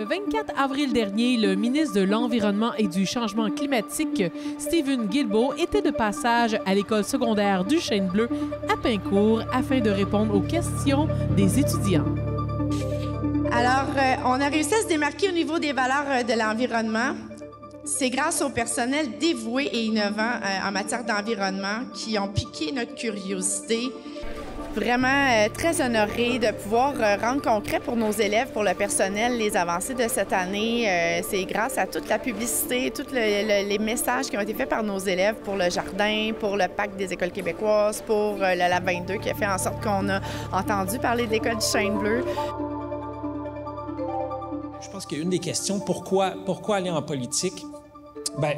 Le 24 avril dernier, le ministre de l'Environnement et du Changement climatique, Stephen Guilbeault, était de passage à l'école secondaire du Chêne Bleu à Pincourt afin de répondre aux questions des étudiants. Alors, on a réussi à se démarquer au niveau des valeurs de l'environnement. C'est grâce au personnel dévoué et innovant en matière d'environnement qui ont piqué notre curiosité. Vraiment très honorée de pouvoir rendre concret pour nos élèves, pour le personnel, les avancées de cette année. C'est grâce à toute la publicité, tous les messages qui ont été faits par nos élèves pour le jardin, pour le pacte des écoles québécoises, pour le Lab 22 qui a fait en sorte qu'on a entendu parler de l'école du Chêne Bleu. Je pense qu'il y a une des questions, pourquoi aller en politique? Bien,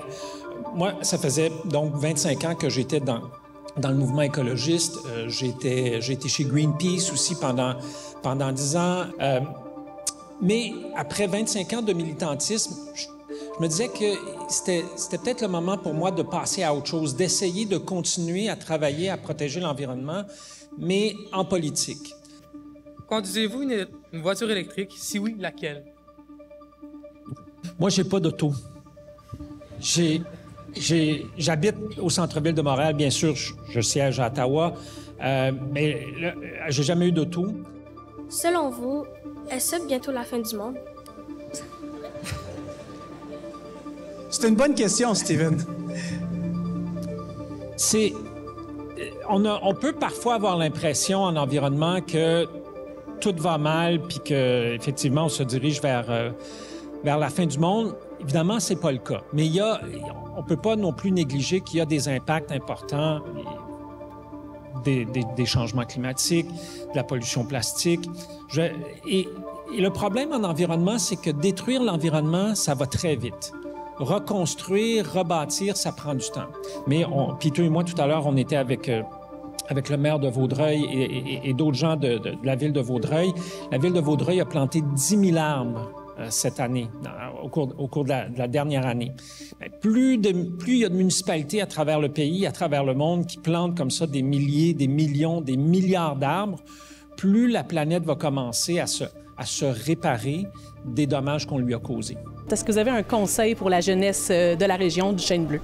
moi, ça faisait donc 25 ans que j'étais dans le mouvement écologiste. J'ai été chez Greenpeace aussi pendant 10 ans. Mais après 25 ans de militantisme, je me disais que c'était peut-être le moment pour moi de passer à autre chose, d'essayer de continuer à travailler, à protéger l'environnement, mais en politique. Conduisez-vous une voiture électrique? Si oui, laquelle? Moi, j'ai pas d'auto. J'habite au centre-ville de Montréal, bien sûr, je siège à Ottawa, mais j'ai jamais eu d'auto. Selon vous, est-ce bientôt la fin du monde? C'est une bonne question, Steven. On peut parfois avoir l'impression en environnement que tout va mal, puis qu'effectivement, on se dirige vers la fin du monde. Évidemment, c'est pas le cas. Mais on peut pas non plus négliger qu'il y a des impacts importants, des changements climatiques, de la pollution plastique. Et le problème en environnement, c'est que détruire l'environnement, ça va très vite. Reconstruire, rebâtir, ça prend du temps. Mais Peter et moi, tout à l'heure, on était avec le maire de Vaudreuil et d'autres gens de la ville de Vaudreuil. La ville de Vaudreuil a planté 10 000 arbres cette année, au cours de la dernière année. Plus il y a de municipalités à travers le pays, à travers le monde, qui plantent comme ça des milliers, des millions, des milliards d'arbres, plus la planète va commencer à se réparer des dommages qu'on lui a causés. Est-ce que vous avez un conseil pour la jeunesse de la région du Chêne Bleu?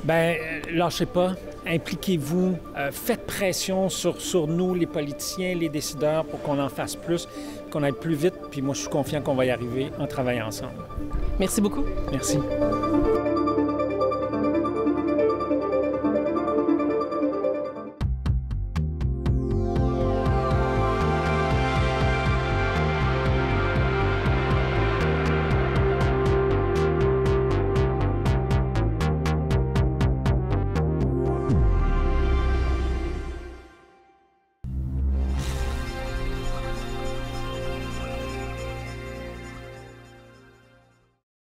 Bien, lâchez pas. Impliquez-vous, faites pression sur nous, les politiciens, les décideurs, pour qu'on en fasse plus, qu'on aille plus vite. Puis moi, je suis confiant qu'on va y arriver en travaillant ensemble. Merci beaucoup. Merci.